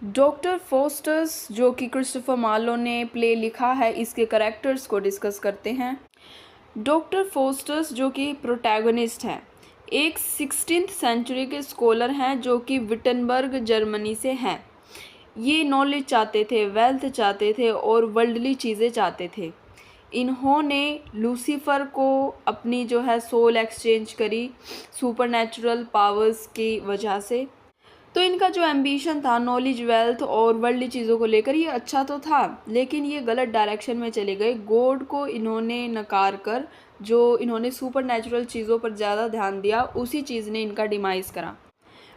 Doctor fosters जो कि Christopher Marlowe ने प्ले लिखा है, इसके कैरेक्टर्स को डिस्कस करते हैं। डॉक्टर फोस्टर्स जो कि प्रोटैगनिस्ट हैं, एक 16th सेंचुरी के स्कॉलर हैं जो कि विटनबर्ग जर्मनी से हैं। ये नॉलेज चाहते थे, वेल्थ चाहते थे और वर्ल्डली चीज़ें चाहते थे। इन्होंने लूसीफर को अपनी जो है सोल एक्सचेंज करी सुपरनैचुरल पावर्स की वजह से। तो इनका जो एम्बिशन था नॉलेज, वेल्थ और वर्ल्डली चीज़ों को लेकर, ये अच्छा तो था, लेकिन ये गलत डायरेक्शन में चले गए। गॉड को इन्होंने नकार कर जो इन्होंने सुपर नेचुरल चीज़ों पर ज़्यादा ध्यान दिया, उसी चीज़ ने इनका डिमाइस करा।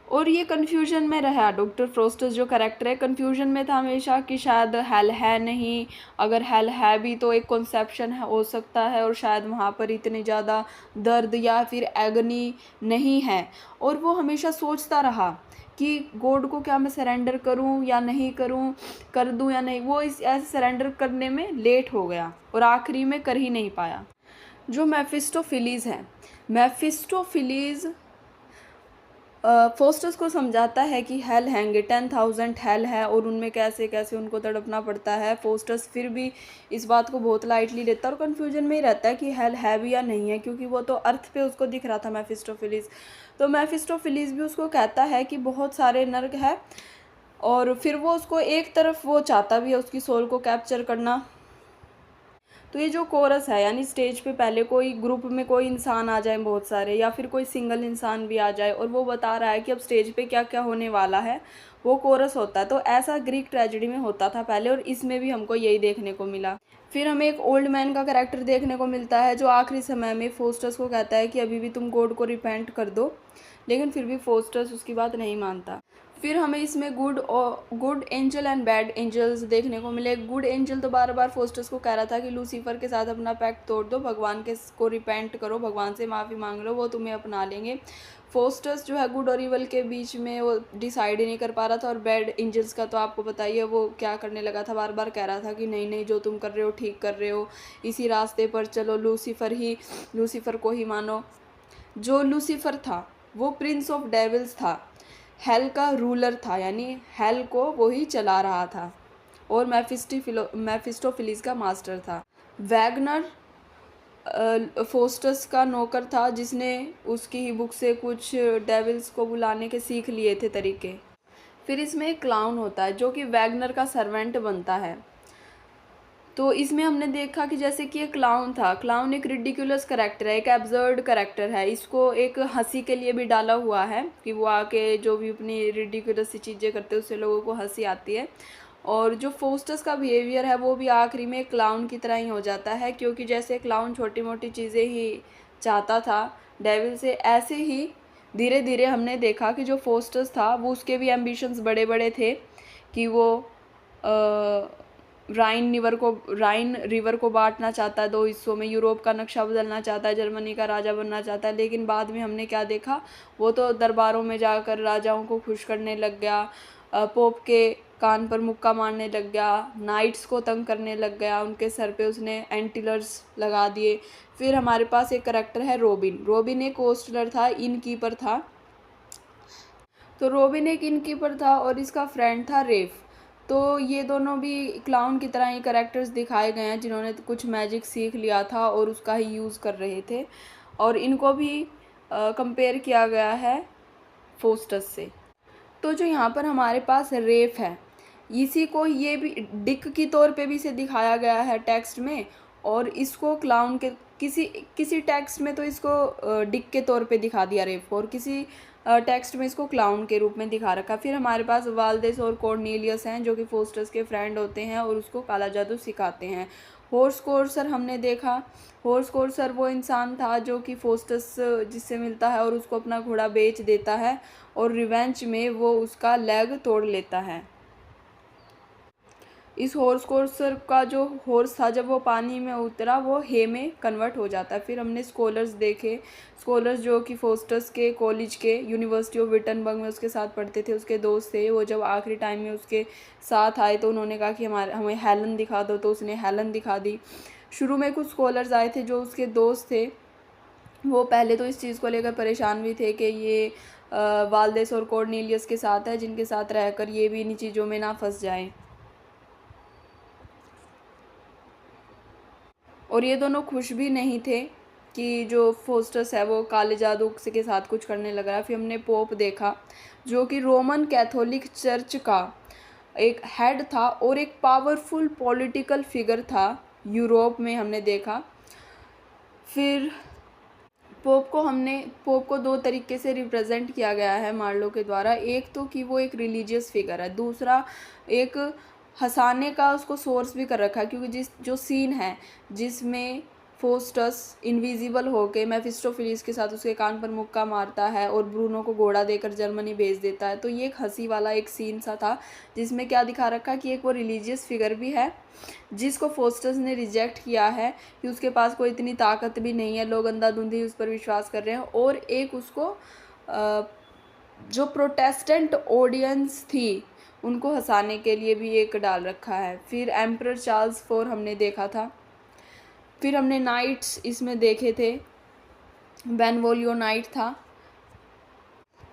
और ये कन्फ्यूजन में रहा। डॉक्टर फ्रोस्टस जो कैरेक्टर है कन्फ्यूजन में था हमेशा कि शायद हेल है नहीं, अगर हेल है भी तो एक कॉन्सेप्शन है, हो सकता है, और शायद वहाँ पर इतनी ज़्यादा दर्द या फिर एगनी नहीं है। और वो हमेशा सोचता रहा कि गॉड को क्या मैं सरेंडर करूं या नहीं करूं, कर दूं या नहीं। वो इस ऐसे सरेंडर करने में लेट हो गया और आखिरी में कर ही नहीं पाया। जो मेफिस्टोफिलीज़ है, मेफिस्टोफिलीज़ फोस्टस को समझाता है कि हेल हैंगे, 10,000 हेल है और उनमें कैसे कैसे उनको तड़पना पड़ता है। फोस्टस फिर भी इस बात को बहुत लाइटली लेता है और कन्फ्यूजन में ही रहता है कि हेल है भी या नहीं है, क्योंकि वो तो अर्थ पे उसको दिख रहा था मेफिस्टोफिलीज़। तो मेफिस्टोफिलीज़ भी उसको कहता है कि बहुत सारे नर्क है, और फिर वो उसको एक तरफ वो चाहता भी है उसकी सोल को कैप्चर करना। तो ये जो कोरस है, यानी स्टेज पे पहले कोई ग्रुप में कोई इंसान आ जाए बहुत सारे, या फिर कोई सिंगल इंसान भी आ जाए और वो बता रहा है कि अब स्टेज पे क्या क्या होने वाला है, वो कोरस होता है। तो ऐसा ग्रीक ट्रेजेडी में होता था पहले, और इसमें भी हमको यही देखने को मिला। फिर हमें एक ओल्ड मैन का कैरेक्टर देखने को मिलता है जो आखिरी समय में फोस्टस को कहता है कि अभी भी तुम गॉड को रिपेंट कर दो, लेकिन फिर भी फोस्टस उसकी बात नहीं मानता। फिर हमें इसमें good angel and bad angels देखने को मिले। गुड एंजल तो बार बार फोस्टस को कह रहा था कि लूसीफर के साथ अपना पैक्ट तोड़ दो, भगवान के को रिपेंट करो, भगवान से माफ़ी मांग लो, वो तुम्हें अपना लेंगे। फोस्टस जो है गुड और इवल के बीच में वो डिसाइड ही नहीं कर पा रहा था। और बैड एंजल्स का तो आपको बताइए वो क्या करने लगा था, बार बार कह रहा था कि नहीं नहीं, जो तुम कर रहे हो ठीक कर रहे हो, इसी रास्ते पर चलो, लूसीफर को ही मानो। जो लूसीफर था वो प्रिंस ऑफ डेविल्स था, हेल का रूलर था, यानी हेल को वो ही चला रहा था, और मेफिस्टोफिलीज का मास्टर था। वैगनर फोस्टस का नौकर था जिसने उसकी ही बुक से कुछ डेविल्स को बुलाने के सीख लिए थे तरीके। फिर इसमें एक क्लाउन होता है जो कि वैगनर का सर्वेंट बनता है। तो इसमें हमने देखा कि जैसे कि एक क्लाउन था, क्लाउन एक रिडिकुलस करेक्टर है, एक एब्जर्ड करेक्टर है। इसको एक हंसी के लिए भी डाला हुआ है कि वो आके जो भी अपनी रिडिकुलस सी चीज़ें करते हैं उससे लोगों को हंसी आती है। और जो फोस्टस का बिहेवियर है वो भी आखिरी में क्लाउन की तरह ही हो जाता है, क्योंकि जैसे क्लाउन छोटी मोटी चीज़ें ही चाहता था डेविल से, ऐसे ही धीरे धीरे हमने देखा कि जो फोस्टस था वो उसके भी एम्बिशंस बड़े बड़े थे कि वो राइन रिवर को बांटना चाहता है 2 हिस्सों में, यूरोप का नक्शा बदलना चाहता है, जर्मनी का राजा बनना चाहता है। लेकिन बाद में हमने क्या देखा, वो तो दरबारों में जाकर राजाओं को खुश करने लग गया, पोप के कान पर मुक्का मारने लग गया, नाइट्स को तंग करने लग गया, उनके सर पे उसने एंटीलर्स लगा दिए। फिर हमारे पास एक करेक्टर है रोबिन। रोबिन एक कोस्टलर था, इनकीपर था। तो रोबिन एक इनकीपर था और इसका फ्रेंड था रेफ। तो ये दोनों भी क्लाउन की तरह ही करेक्टर्स दिखाए गए हैं जिन्होंने कुछ मैजिक सीख लिया था और उसका ही यूज़ कर रहे थे, और इनको भी कंपेयर किया गया है फोस्टस से। तो जो यहाँ पर हमारे पास रेफ है, इसी को ये भी डिक की तौर पे भी इसे दिखाया गया है टेक्स्ट में, और इसको क्लाउन के किसी किसी टेक्स्ट में तो इसको डिक के तौर पे दिखा दिया रेफ को, और किसी टेक्स्ट में इसको क्लाउन के रूप में दिखा रखा। फिर हमारे पास वाल्देस और कॉर्नेलियस हैं जो कि फोस्टस के फ्रेंड होते हैं और उसको काला जादू सिखाते हैं। हॉर्स कोर्सर हमने देखा। हॉर्स कोर्सर वो इंसान था जो कि फोस्टस जिससे मिलता है और उसको अपना घोड़ा बेच देता है, और रिवेंज में वो उसका लेग तोड़ लेता है। इस हॉर्स कोर्सर का जो हॉर्स था जब वो पानी में उतरा वो हे में कन्वर्ट हो जाता है। फिर हमने स्कॉलर्स देखे, स्कॉलर्स जो कि फोस्टस के कॉलेज के यूनिवर्सिटी ऑफ विटनबर्ग में उसके साथ पढ़ते थे, उसके दोस्त थे। वो जब आखिरी टाइम में उसके साथ आए तो उन्होंने कहा कि हमें हेलन दिखा दो, तो उसने हेलन दिखा दी। शुरू में कुछ स्कॉलर्स आए थे जो उसके दोस्त थे, वो पहले तो इस चीज़ को लेकर परेशान भी थे कि ये वाल्देस और कॉर्नेलियस के साथ है, जिनके साथ रहकर ये भी इन चीज़ों में ना फंस जाएं। और ये दोनों खुश भी नहीं थे कि जो फोस्टस है वो काले जादू के साथ कुछ करने लग रहा है। फिर हमने पोप देखा, जो कि रोमन कैथोलिक चर्च का एक हेड था और एक पावरफुल पॉलिटिकल फिगर था यूरोप में, हमने देखा। फिर पोप को दो तरीके से रिप्रेजेंट किया गया है मार्लो के द्वारा। एक तो कि वो एक रिलीजियस फिगर है, दूसरा एक हंसाने का उसको सोर्स भी कर रखा है, क्योंकि जो सीन है जिसमें फोस्टस इनविजिबल होके मेफिस्टोफिलिस के साथ उसके कान पर मुक्का मारता है और ब्रूनो को घोड़ा देकर जर्मनी भेज देता है, तो ये एक हंसी वाला एक सीन सा था, जिसमें क्या दिखा रखा है कि एक वो रिलीजियस फिगर भी है जिसको फोस्टस ने रिजेक्ट किया है कि उसके पास कोई इतनी ताकत भी नहीं है, लोग अंधाधुंधी उस पर विश्वास कर रहे हैं। और एक उसको जो प्रोटेस्टेंट ऑडियंस थी उनको हंसाने के लिए भी एक डाल रखा है। फिर एम्परर चार्ल्स IV हमने देखा था। फिर हमने नाइट्स इसमें देखे थे, बेनवोलियो नाइट था,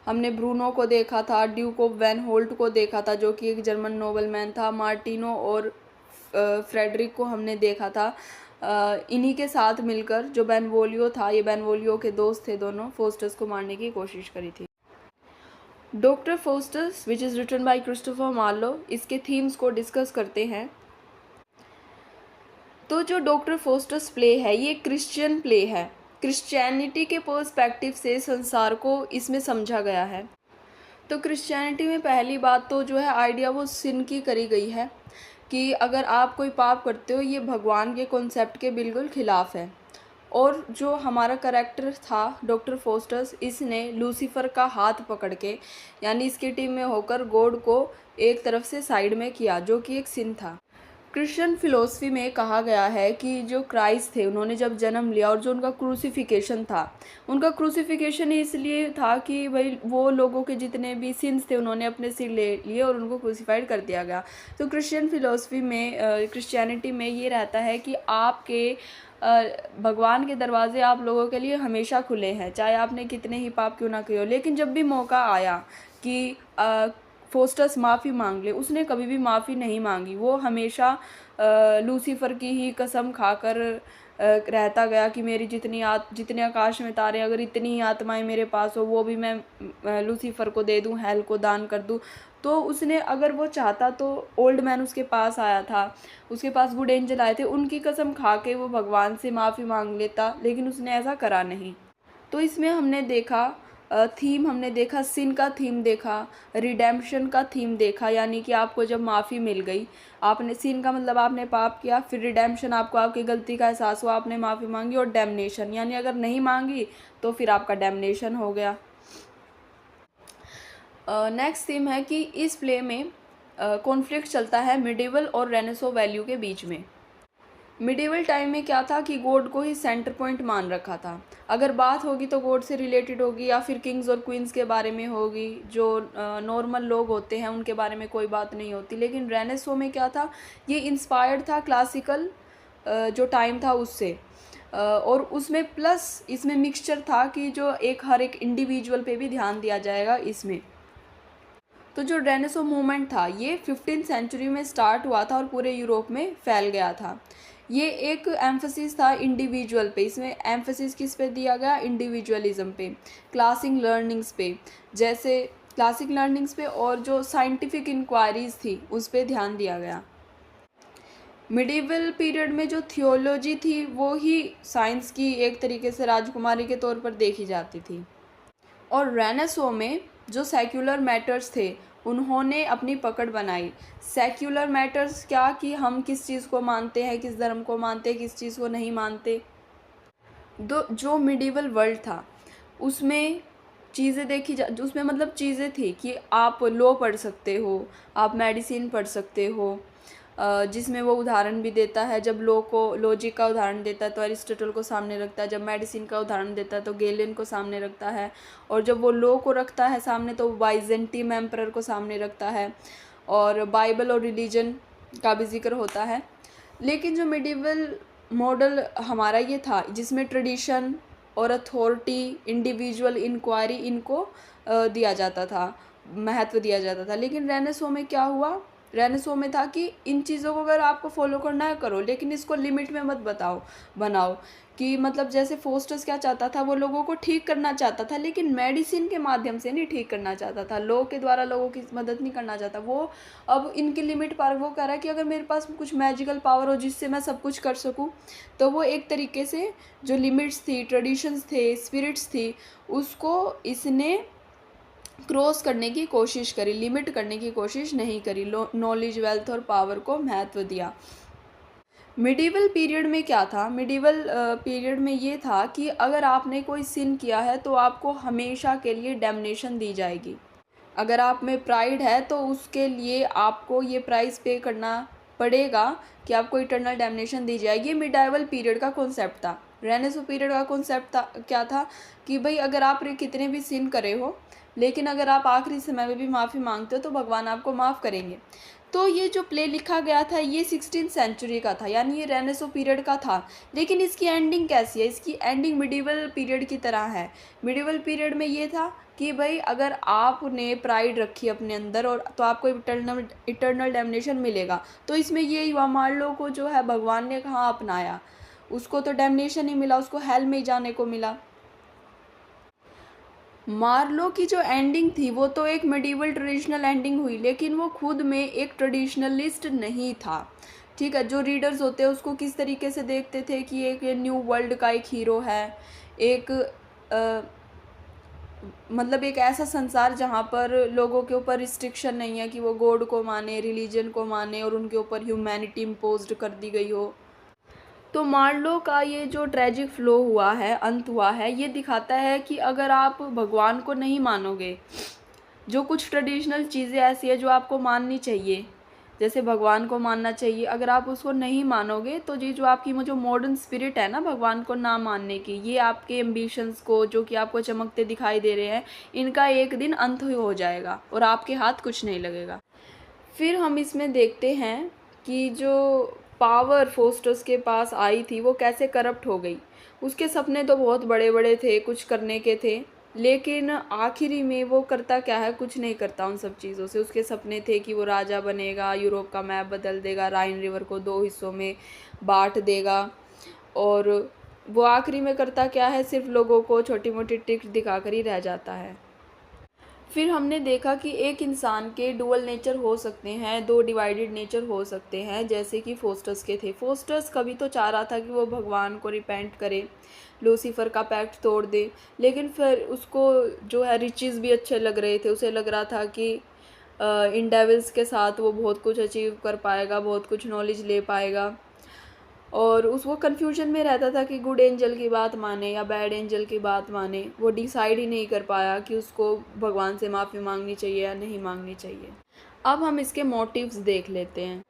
हमने ब्रूनो को देखा था, ड्यूक ऑफ वैन होल्ट को देखा था जो कि एक जर्मन नोबलमैन था, मार्टिनो और फ्रेडरिक को हमने देखा था। इन्हीं के साथ मिलकर जो बेनवोलियो था, ये बेनवोलियो के दोस्त थे, दोनों फोस्टस को मारने की कोशिश करी थी। Doctor Faustus which is written by Christopher Marlowe, इसके थीम्स को डिस्कस करते हैं। तो जो डॉक्टर फोस्टस प्ले है ये क्रिश्चियन प्ले है, क्रिश्चियनिटी के पर्सपेक्टिव से संसार को इसमें समझा गया है। तो क्रिश्चियनिटी में पहली बात तो जो है आइडिया वो सिन की करी गई है कि अगर आप कोई पाप करते हो, ये भगवान के कॉन्सेप्ट के बिल्कुल खिलाफ है। और जो हमारा करैक्टर था डॉक्टर फोस्टस, इसने लूसीफर का हाथ पकड़ के, यानी इसकी टीम में होकर गॉड को एक तरफ से साइड में किया, जो कि एक सिन था। क्रिश्चियन फिलोसफी में कहा गया है कि जो क्राइस्ट थे उन्होंने जब जन्म लिया और जो उनका क्रूसिफिकेशन था, उनका क्रूसिफिकेशन इसलिए था कि भाई वो लोगों के जितने भी सिंस थे उन्होंने अपने सिर ले लिए और उनको क्रूसिफाइड कर दिया गया। तो क्रिश्चियन फिलोसफी में, क्रिश्चियनिटी में ये रहता है कि आपके भगवान के दरवाजे आप लोगों के लिए हमेशा खुले हैं, चाहे आपने कितने ही पाप क्यों ना किए हो। लेकिन जब भी मौका आया कि फोस्टस माफ़ी मांग ले, उसने कभी भी माफ़ी नहीं मांगी। वो हमेशा लूसीफर की ही कसम खाकर रहता गया कि मेरी जितने आकाश में तारे, अगर इतनी ही आत्माएं मेरे पास हो वो भी मैं लूसीफर को दे दूं, हेल को दान कर दूं। तो उसने अगर वो चाहता तो ओल्ड मैन उसके पास आया था, उसके पास गुड एंजल आए थे, उनकी कसम खा के वो भगवान से माफ़ी मांग लेता, लेकिन उसने ऐसा करा नहीं। तो इसमें हमने देखा थीम, हमने देखा सिन का थीम देखा, रिडेम्पशन का थीम देखा, यानी कि आपको जब माफ़ी मिल गई, आपने सिन का मतलब आपने पाप किया, फिर रिडेम्पशन आपको आपकी गलती का एहसास हुआ, आपने माफ़ी मांगी, और डैमनेशन यानी अगर नहीं मांगी तो फिर आपका डैमनेशन हो गया। नेक्स्ट थीम है कि इस प्ले में कॉन्फ्लिक्ट चलता है मिडिवल और रेनेसो वैल्यू के बीच में। मिडिवल टाइम में क्या था कि गॉड को ही सेंटर पॉइंट मान रखा था। अगर बात होगी तो गॉड से रिलेटेड होगी या फिर किंग्स और क्वींस के बारे में होगी, जो नॉर्मल लोग होते हैं उनके बारे में कोई बात नहीं होती। लेकिन रेनेसो में क्या था, ये इंस्पायर्ड था क्लासिकल जो टाइम था उससे, और उसमें प्लस इसमें मिक्सचर था कि जो हर एक इंडिविजुअल पे भी ध्यान दिया जाएगा इसमें। तो जो रेनेसो मूवमेंट था ये 15th सेंचुरी में स्टार्ट हुआ था और पूरे यूरोप में फैल गया था। ये एक एम्फेसिस था इंडिविजुअल पे, इसमें एम्फेसिस किस पे दिया गया, इंडिविजुअलिज्म पे, क्लासिक लर्निंग्स पे, जैसे क्लासिक लर्निंग्स पे, और जो साइंटिफिक इंक्वायरीज थी उस पे ध्यान दिया गया। मिडिवल पीरियड में जो थियोलॉजी थी वो ही साइंस की एक तरीके से राजकुमारी के तौर पर देखी जाती थी। और रेनेसो में जो सेक्युलर मैटर्स थे उन्होंने अपनी पकड़ बनाई। सेक्युलर मैटर्स क्या, कि हम किस चीज़ को मानते हैं, किस धर्म को मानते हैं, किस चीज़ को नहीं मानते। जो मिडिवल वर्ल्ड था उसमें चीज़ें उसमें मतलब चीज़ें थी कि आप लॉ पढ़ सकते हो, आप मेडिसिन पढ़ सकते हो, जिसमें वो उदाहरण भी देता है। जब लॉजिक का उदाहरण देता है तो एरिस्टोटल को सामने रखता है, जब मेडिसिन का उदाहरण देता है तो गेलेन को सामने रखता है, और जब वो लॉ को रखता है सामने तो बाइजेंटीन एम्परर को सामने रखता है, और बाइबल और रिलीजन का भी जिक्र होता है। लेकिन जो मिडिवल मॉडल हमारा ये था जिसमें ट्रेडिशन और अथॉरिटी, इंडिविजुअल इंक्वायरी, इनको दिया जाता था, महत्व दिया जाता था। लेकिन रेनेसां में क्या हुआ, रेनेसां में था कि इन चीज़ों को अगर आपको फॉलो करना है करो, लेकिन इसको लिमिट में मत बनाओ। कि मतलब जैसे फोस्टर्स क्या चाहता था, वो लोगों को ठीक करना चाहता था, लेकिन मेडिसिन के माध्यम से नहीं ठीक करना चाहता था, लॉ के द्वारा लोगों की मदद नहीं करना चाहता वो। अब इनकी लिमिट पर वो कह रहा है कि अगर मेरे पास कुछ मैजिकल पावर हो जिससे मैं सब कुछ कर सकूं, तो वो एक तरीके से जो लिमिट्स थी, ट्रेडिशंस थे, स्पिरिट्स थी, उसको इसने क्रॉस करने की कोशिश करी, लिमिट करने की कोशिश नहीं करी, नॉलेज, वेल्थ और पावर को महत्व दिया। मिडिवल पीरियड में क्या था, मिडिवल पीरियड में ये था कि अगर आपने कोई सिन किया है तो आपको हमेशा के लिए डैम्नेशन दी जाएगी। अगर आप में प्राइड है तो उसके लिए आपको ये प्राइस पे करना पड़ेगा कि आपको इटर्नल डैम्नेशन दी जाएगी। मिडाइवल पीरियड का कॉन्सेप्ट था। रेनेसां पीरियड का कॉन्सेप्ट था क्या था कि भाई अगर आप कितने भी सिन करे हो, लेकिन अगर आप आखिरी समय में भी माफ़ी मांगते हो तो भगवान आपको माफ़ करेंगे। तो ये जो प्ले लिखा गया था ये 16th सेंचुरी का था, यानी ये रेनेसां पीरियड का था। लेकिन इसकी एंडिंग कैसी है, इसकी एंडिंग मिडिवल पीरियड की तरह है। मिडिवल पीरियड में ये था कि भाई अगर आपने प्राइड रखी अपने अंदर और तो आपको इटर्नल डैम्नेशन मिलेगा। तो इसमें ये युवा मार्लो को जो है भगवान ने कहाँ अपनाया, उसको तो डैम्नेशन ही मिला, उसको हेल में ही जाने को मिला। मार्लो की जो एंडिंग थी वो तो एक मिडिवल ट्रेडिशनल एंडिंग हुई, लेकिन वो खुद में एक ट्रेडिशनलिस्ट नहीं था। ठीक है, जो रीडर्स होते हैं उसको किस तरीके से देखते थे कि एक न्यू वर्ल्ड का एक हीरो है, एक मतलब एक ऐसा संसार जहाँ पर लोगों के ऊपर रिस्ट्रिक्शन नहीं है कि वो गॉड को माने, रिलीजन को माने और उनके ऊपर ह्यूमैनिटी इम्पोज्ड कर दी गई हो। तो मार्लो का ये जो ट्रेजिक फ्लो हुआ है, अंत हुआ है, ये दिखाता है कि अगर आप भगवान को नहीं मानोगे, जो कुछ ट्रेडिशनल चीज़ें ऐसी है जो आपको माननी चाहिए, जैसे भगवान को मानना चाहिए, अगर आप उसको नहीं मानोगे तो ये जो आपकी जो मॉडर्न स्पिरिट है ना भगवान को ना मानने की, ये आपके एम्बिशंस को जो कि आपको चमकते दिखाई दे रहे हैं, इनका एक दिन अंत हो जाएगा और आपके हाथ कुछ नहीं लगेगा। फिर हम इसमें देखते हैं कि जो पावर फोस्टर्स के पास आई थी वो कैसे करप्ट हो गई। उसके सपने तो बहुत बड़े बड़े थे, कुछ करने के थे, लेकिन आखिरी में वो करता क्या है, कुछ नहीं करता उन सब चीज़ों से। उसके सपने थे कि वो राजा बनेगा, यूरोप का मैप बदल देगा, राइन रिवर को 2 हिस्सों में बांट देगा, और वो आखिरी में करता क्या है, सिर्फ लोगों को छोटी मोटी ट्रिक्स दिखाकर ही रह जाता है। फिर हमने देखा कि एक इंसान के डुअल नेचर हो सकते हैं, 2 डिवाइडेड नेचर हो सकते हैं, जैसे कि फोस्टर्स के थे। फोस्टर्स कभी तो चाह रहा था कि वो भगवान को रिपेंट करे, लूसीफर का पैक्ट तोड़ दे, लेकिन फिर उसको जो है रिचेस भी अच्छे लग रहे थे। उसे लग रहा था कि इन डेविल्स के साथ वो बहुत कुछ अचीव कर पाएगा, बहुत कुछ नॉलेज ले पाएगा, और वो कन्फ्यूजन में रहता था कि गुड एंजल की बात माने या बैड एंजल की बात माने। वो डिसाइड ही नहीं कर पाया कि उसको भगवान से माफ़ी मांगनी चाहिए या नहीं मांगनी चाहिए। अब हम इसके मोटिव्स देख लेते हैं।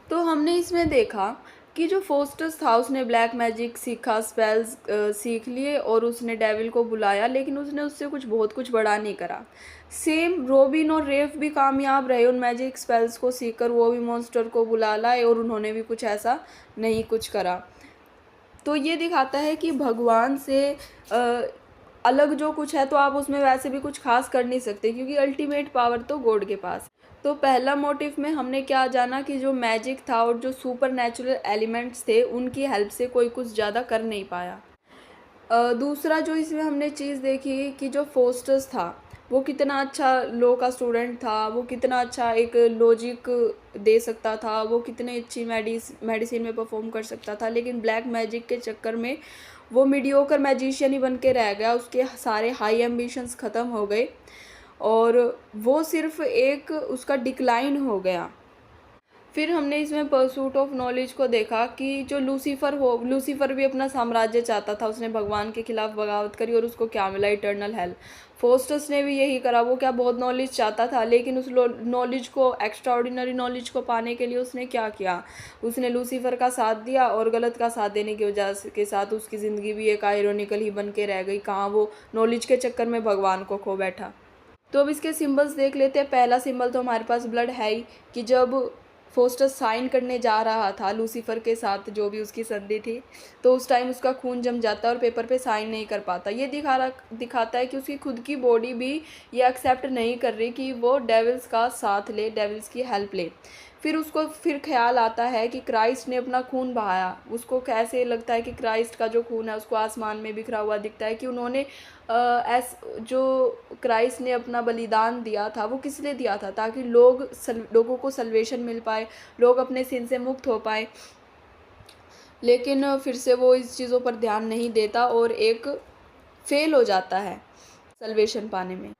तो हमने इसमें देखा कि जो फोस्टर्स था उसने ब्लैक मैजिक सीखा, स्पेल्स सीख लिए और उसने डेविल को बुलाया, लेकिन उसने उससे बहुत कुछ बड़ा नहीं करा। सेम रोबिन और रेफ भी कामयाब रहे उन मैजिक स्पेल्स को सीखकर, वो भी मॉन्स्टर को बुला लाए और उन्होंने भी कुछ ऐसा नहीं कुछ करा। तो ये दिखाता है कि भगवान से अलग जो कुछ है तो आप उसमें वैसे भी कुछ खास कर नहीं सकते, क्योंकि अल्टीमेट पावर तो गॉड के पास। तो पहला मोटिव में हमने क्या जाना कि जो मैजिक था और जो सुपर नेचुरल एलिमेंट्स थे उनकी हेल्प से कोई कुछ ज़्यादा कर नहीं पाया। दूसरा जो इसमें हमने चीज़ देखी कि जो फोस्टर्स था वो कितना अच्छा लॉ का स्टूडेंट था, वो कितना अच्छा एक लॉजिक दे सकता था, वो कितनी अच्छी मेडिसिन में परफॉर्म कर सकता था, लेकिन ब्लैक मैजिक के चक्कर में वो मीडियोकर मैजिशियन ही बन के रह गया। उसके सारे हाई एम्बिशंस ख़त्म हो गए और वो सिर्फ एक उसका डिक्लाइन हो गया। फिर हमने इसमें परसूट ऑफ नॉलेज को देखा कि जो लूसीफर भी अपना साम्राज्य चाहता था, उसने भगवान के खिलाफ बगावत करी और उसको क्या मिला, इटर्नल हेल। फोस्टर्स ने भी यही करा, वो क्या बहुत नॉलेज चाहता था, लेकिन उस नॉलेज को, एक्स्ट्रा ऑर्डिनरी नॉलेज को पाने के लिए उसने क्या किया, उसने लूसीफर का साथ दिया और गलत का साथ देने की वजह के साथ उसकी ज़िंदगी भी एक आयरोनिकल ही बन के रह गई। कहाँ वो नॉलेज के चक्कर में भगवान को खो बैठा। तो अब इसके सिम्बल्स देख लेते हैं। पहला सिंबल तो हमारे पास ब्लड है ही, कि जब फोस्टस साइन करने जा रहा था लूसीफर के साथ, जो भी उसकी संधि थी, तो उस टाइम उसका खून जम जाता है और पेपर पे साइन नहीं कर पाता। ये दिखाता है कि उसकी खुद की बॉडी भी ये एक्सेप्ट नहीं कर रही कि वो डेविल्स का साथ ले, डेविल्स की हेल्प ले। फिर उसको फिर ख्याल आता है कि क्राइस्ट ने अपना खून बहाया। उसको कैसे लगता है कि क्राइस्ट का जो खून है उसको आसमान में बिखरा हुआ दिखता है, कि उन्होंने जो क्राइस्ट ने अपना बलिदान दिया था वो किस लिए दिया था, ताकि लोगों को सल्वेशन मिल पाए, लोग अपने सिन से मुक्त हो पाए। लेकिन फिर से वो इस चीज़ों पर ध्यान नहीं देता और एक फेल हो जाता है सल्वेशन पाने में।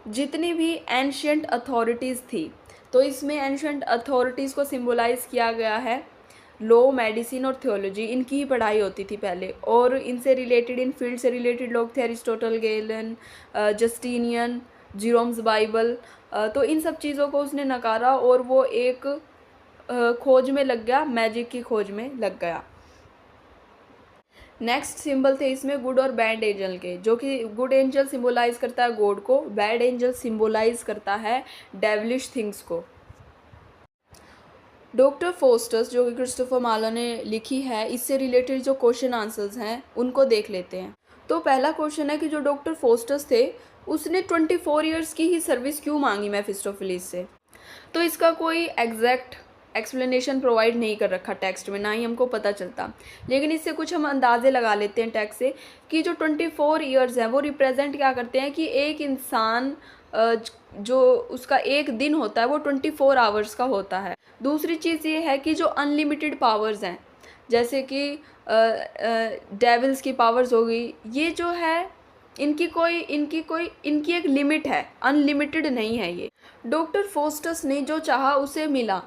जितनी भी एंशियंट अथॉरिटीज़ थी, तो इसमें एंशियंट अथॉरिटीज़ को सिम्बोलाइज़ किया गया है लॉ, मेडिसिन और थियोलॉजी। इनकी ही पढ़ाई होती थी पहले, और इनसे रिलेटेड, इन फील्ड से रिलेटेड लोग थे एरिस्टोटल, गैलन, जस्टिनियन, जीरोम्स बाइबल। तो इन सब चीज़ों को उसने नकारा और वो एक खोज में लग गया, मैजिक की खोज में लग गया। नेक्स्ट सिंबल थे इसमें गुड और बैड एंजल के, जो कि गुड एंजल सिंबलाइज करता है गॉड को, बैड एंजल सिंबलाइज करता है डेविलिश थिंग्स को। डॉक्टर फोस्टस, जो कि क्रिस्टोफर मार्लो ने लिखी है, इससे रिलेटेड जो क्वेश्चन आंसर्स हैं उनको देख लेते हैं। तो पहला क्वेश्चन है कि जो डॉक्टर फोस्टस थे उसने 24 ईयर्स की ही सर्विस क्यों मांगी मेफिस्टोफेलिस से। तो इसका कोई एग्जैक्ट एक्सप्लेनेशन प्रोवाइड नहीं कर रखा टेक्स्ट में, ना ही हमको पता चलता, लेकिन इससे कुछ हम अंदाजे लगा लेते हैं टेक्स्ट से कि जो 24 ईयर्स हैं वो रिप्रेजेंट क्या करते हैं कि एक इंसान जो उसका एक दिन होता है वो 24 आवर्स का होता है। दूसरी चीज़ ये है कि जो अनलिमिटेड पावर्स हैं, जैसे कि डेविल्स की पावर्स हो गई, ये जो है इनकी एक लिमिट है, अनलिमिटेड नहीं है ये। डॉक्टर फोस्टस ने जो चाहा उसे मिला,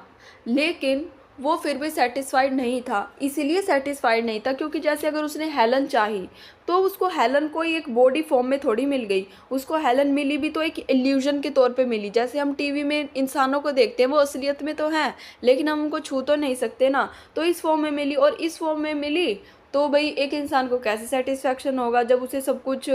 लेकिन वो फिर भी सेटिस्फाइड नहीं था। इसीलिए सेटिस्फाइड नहीं था क्योंकि जैसे अगर उसने हेलन चाही तो उसको हेलन कोई एक बॉडी फॉर्म में थोड़ी मिल गई, उसको हेलन मिली भी तो एक इल्यूजन के तौर पे मिली। जैसे हम टीवी में इंसानों को देखते हैं, वो असलियत में तो हैं लेकिन हम उनको छू तो नहीं सकते ना, तो इस फॉर्म में मिली। और इस फॉर्म में मिली तो भाई एक इंसान को कैसे सेटिस्फैक्शन होगा जब उसे सब कुछ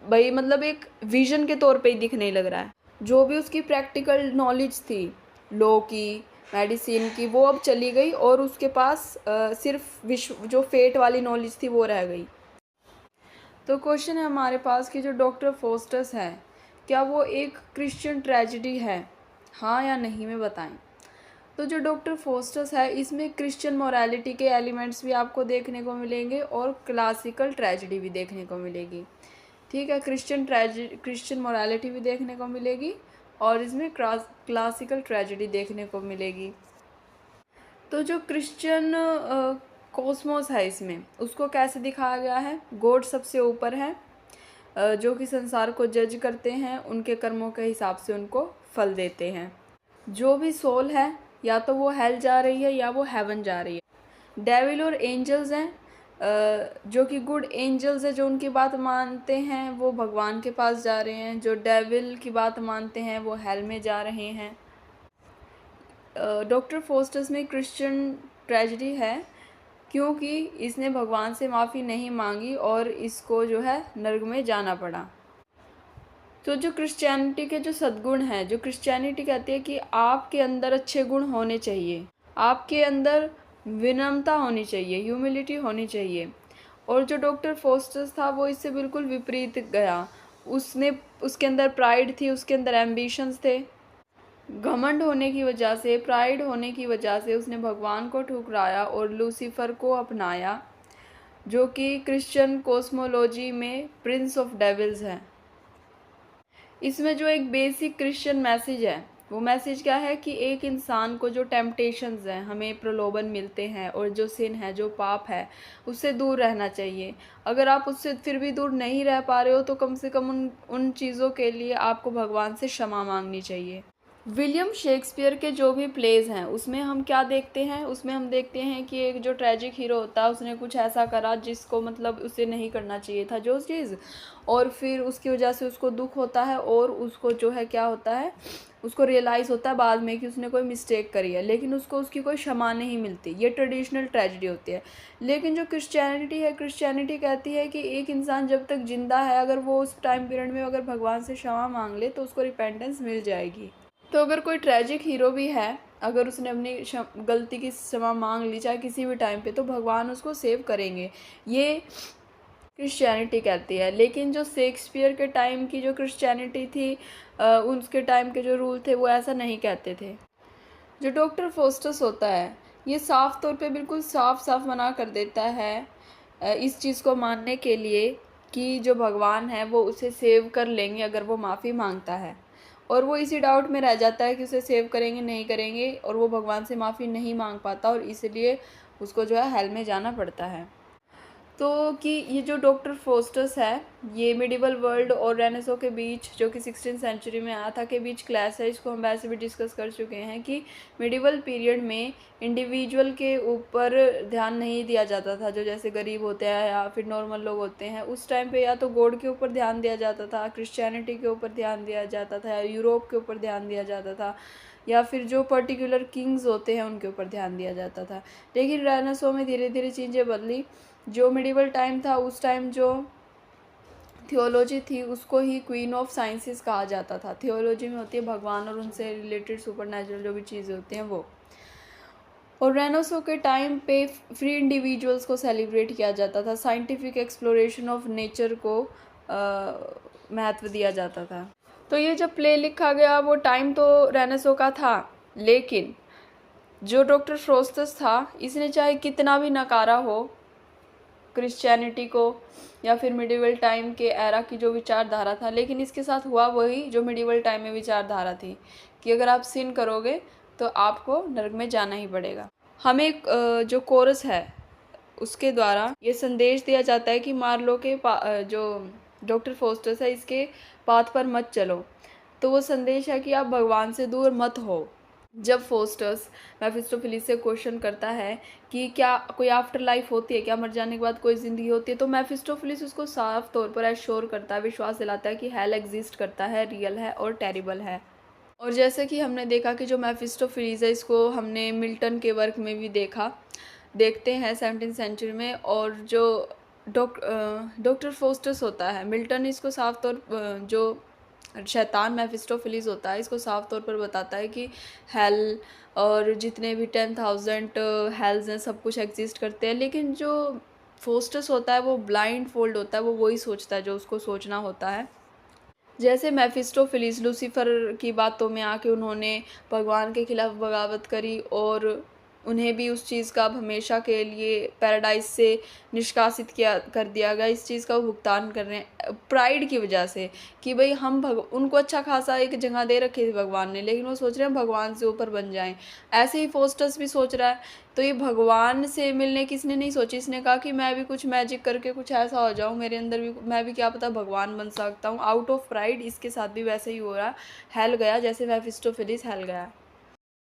भाई मतलब एक विजन के तौर पे ही दिखने लग रहा है। जो भी उसकी प्रैक्टिकल नॉलेज थी लॉ की, मेडिसिन की, वो अब चली गई और उसके पास सिर्फ विश्व जो फेट वाली नॉलेज थी वो रह गई। तो क्वेश्चन है हमारे पास कि जो डॉक्टर फोस्टस है क्या वो एक क्रिश्चियन ट्रेजेडी है, हाँ या नहीं में बताएं। तो जो डॉक्टर फोस्टस है इसमें क्रिश्चियन मोरालिटी के एलिमेंट्स भी आपको देखने को मिलेंगे और क्लासिकल ट्रेजेडी भी देखने को मिलेगी। ठीक है, क्रिश्चियन मोरालिटी भी देखने को मिलेगी और इसमें क्लासिकल ट्रेजेडी देखने को मिलेगी। तो जो क्रिश्चियन कॉस्मोस है इसमें उसको कैसे दिखाया गया है, गॉड सबसे ऊपर है जो कि संसार को जज करते हैं, उनके कर्मों के हिसाब से उनको फल देते हैं। जो भी सोल है या तो वो हेल जा रही है या वो हेवन जा रही है। डेविल और एंजल्स हैं जो कि गुड एंजल्स है, जो उनकी बात मानते हैं वो भगवान के पास जा रहे हैं, जो डेविल की बात मानते हैं वो हेल में जा रहे हैं। डॉक्टर फोस्टस में क्रिश्चियन ट्रेजेडी है क्योंकि इसने भगवान से माफ़ी नहीं मांगी और इसको जो है नर्क में जाना पड़ा। तो जो क्रिश्चियनिटी के जो सद्गुण हैं, जो क्रिश्चियनिटी कहती है कि आपके अंदर अच्छे गुण होने चाहिए, आपके अंदर विनम्रता होनी चाहिए, ह्यूमिलिटी होनी चाहिए। और जो डॉक्टर फोस्टस था वो इससे बिल्कुल विपरीत गया। उसके अंदर प्राइड थी, उसके अंदर एम्बिशंस थे। घमंड होने की वजह से, प्राइड होने की वजह से उसने भगवान को ठुकराया और लूसीफर को अपनाया, जो कि क्रिश्चियन कॉस्मोलॉजी में प्रिंस ऑफ डेविल्स है। इसमें जो एक बेसिक क्रिश्चियन मैसेज है वो मैसेज क्या है कि एक इंसान को जो टेम्पटेशंस हैं, हमें प्रलोभन मिलते हैं और जो सिन है, जो पाप है, उससे दूर रहना चाहिए। अगर आप उससे फिर भी दूर नहीं रह पा रहे हो तो कम से कम उन चीज़ों के लिए आपको भगवान से क्षमा मांगनी चाहिए। विलियम शेक्सपियर के जो भी प्लेज हैं उसमें हम क्या देखते हैं, उसमें हम देखते हैं कि एक जो ट्रेजिक हीरो होता है उसने कुछ ऐसा करा जिसको मतलब उसे नहीं करना चाहिए था जो चीज़, और फिर उसकी वजह से उसको दुख होता है और उसको जो है क्या होता है, उसको रियलाइज़ होता है बाद में कि उसने कोई मिस्टेक करी है, लेकिन उसको उसकी कोई क्षमा नहीं मिलती। ये ट्रेडिशनल ट्रेजेडी होती है। लेकिन जो क्रिश्चियनिटी है, क्रिश्चियनिटी कहती है कि एक इंसान जब तक जिंदा है अगर वो उस टाइम पीरियड में अगर भगवान से क्षमा मांग ले तो उसको रिपेंटेंस मिल जाएगी। तो अगर कोई ट्रेजिक हीरो भी है अगर उसने अपनी गलती की क्षमा मांग ली चाहे किसी भी टाइम पे, तो भगवान उसको सेव करेंगे, ये क्रिश्चियनिटी कहती है। लेकिन जो शेक्सपियर के टाइम की जो क्रिश्चियनिटी थी, उसके टाइम के जो रूल थे वो ऐसा नहीं कहते थे। जो डॉक्टर फोस्टस होता है ये साफ तौर पे बिल्कुल साफ साफ मना कर देता है इस चीज़ को मानने के लिए कि जो भगवान है वो उसे सेव कर लेंगे अगर वो माफ़ी मांगता है। और वो इसी डाउट में रह जाता है कि उसे सेव करेंगे नहीं करेंगे, और वो भगवान से माफ़ी नहीं मांग पाता और इसलिए उसको जो है हेल में जाना पड़ता है। तो कि ये जो डॉक्टर फोस्टस है ये मिडिवल वर्ल्ड और रेनेसो के बीच, जो कि 16th सेंचुरी में आया था, के बीच क्लास है। इसको हम वैसे भी डिस्कस कर चुके हैं कि मिडिवल पीरियड में इंडिविजुअल के ऊपर ध्यान नहीं दिया जाता था, जो जैसे गरीब होते हैं या फिर नॉर्मल लोग होते हैं। उस टाइम पे या तो गॉड के ऊपर ध्यान दिया जाता था, क्रिश्चियनिटी के ऊपर ध्यान दिया जाता था, या यूरोप के ऊपर ध्यान दिया जाता था, या फिर जो पर्टिकुलर किंग्स होते हैं उनके ऊपर ध्यान दिया जाता था। लेकिन रेनेसो में धीरे धीरे चीज़ें बदली। जो मिडिवल टाइम था उस टाइम जो थियोलॉजी थी उसको ही क्वीन ऑफ साइंसेस कहा जाता था। थियोलॉजी में होती है भगवान और उनसे रिलेटेड सुपरनेचुरल जो भी चीज़ें होती हैं वो। और रेनेसो के टाइम पे फ्री इंडिविजुअल्स को सेलिब्रेट किया जाता था, साइंटिफिक एक्सप्लोरेशन ऑफ नेचर को महत्व दिया जाता था। तो ये जब प्ले लिखा गया वो टाइम तो रेनेसो का था, लेकिन जो डॉक्टर फ्रोस्टस था इसने चाहे कितना भी नकारा हो क्रिश्चियनिटी को या फिर मिडिवल टाइम के एरा की जो विचारधारा था, लेकिन इसके साथ हुआ वही जो मिडिवल टाइम में विचारधारा थी कि अगर आप सिन करोगे तो आपको नरक में जाना ही पड़ेगा। हमें जो कोरस है उसके द्वारा ये संदेश दिया जाता है कि मार्लो के जो डॉक्टर फोस्टस है इसके पाथ पर मत चलो। तो वो संदेश है कि आप भगवान से दूर मत हो। जब फोस्टस मेफिस्टोफेलिस से क्वेश्चन करता है कि क्या कोई आफ्टर लाइफ होती है, क्या मर जाने के बाद कोई ज़िंदगी होती है, तो मेफिस्टोफेलिस उसको साफ तौर पर एश्योर करता है, विश्वास दिलाता है कि हेल एग्जिस्ट करता है, रियल है और टेरिबल है। और जैसे कि हमने देखा कि जो मेफिस्टोफेलिस है इसको हमने मिल्टन के वर्क में भी देखते हैं 17th सेंचुरी में। और जो डॉक्टर फोस्टस होता है, मिल्टन इसको साफ तौर जो शैतान मेफिस्टोफेलिस होता है इसको साफ तौर पर बताता है कि हेल और जितने भी 10,000 हेल्स हैं सब कुछ एग्जिस्ट करते हैं। लेकिन जो फोस्टस होता है वो ब्लाइंड फोल्ड होता है, वो वही सोचता है जो उसको सोचना होता है। जैसे मेफिस्टोफेलिस लूसीफर की बातों में आके उन्होंने भगवान के खिलाफ बगावत करी और उन्हें भी उस चीज़ का अब हमेशा के लिए पैराडाइज से निष्कासित कर दिया गया। इस चीज़ का वो भुगतान कर रहे हैं प्राइड की वजह से कि भाई हम उनको अच्छा खासा एक जगह दे रखी थी भगवान ने, लेकिन वो सोच रहे हैं भगवान से ऊपर बन जाएं। ऐसे ही फोस्टस भी सोच रहा है। तो ये भगवान से मिलने की इसने नहीं सोची, इसने कहा कि मैं भी कुछ मैजिक करके कुछ ऐसा हो जाऊँ, मेरे अंदर भी मैं भी क्या पता भगवान बन सकता हूँ। आउट ऑफ प्राइड इसके साथ भी वैसे ही हो रहा है। हेल गया जैसे मेफिस्टोफेलिस हेल गया।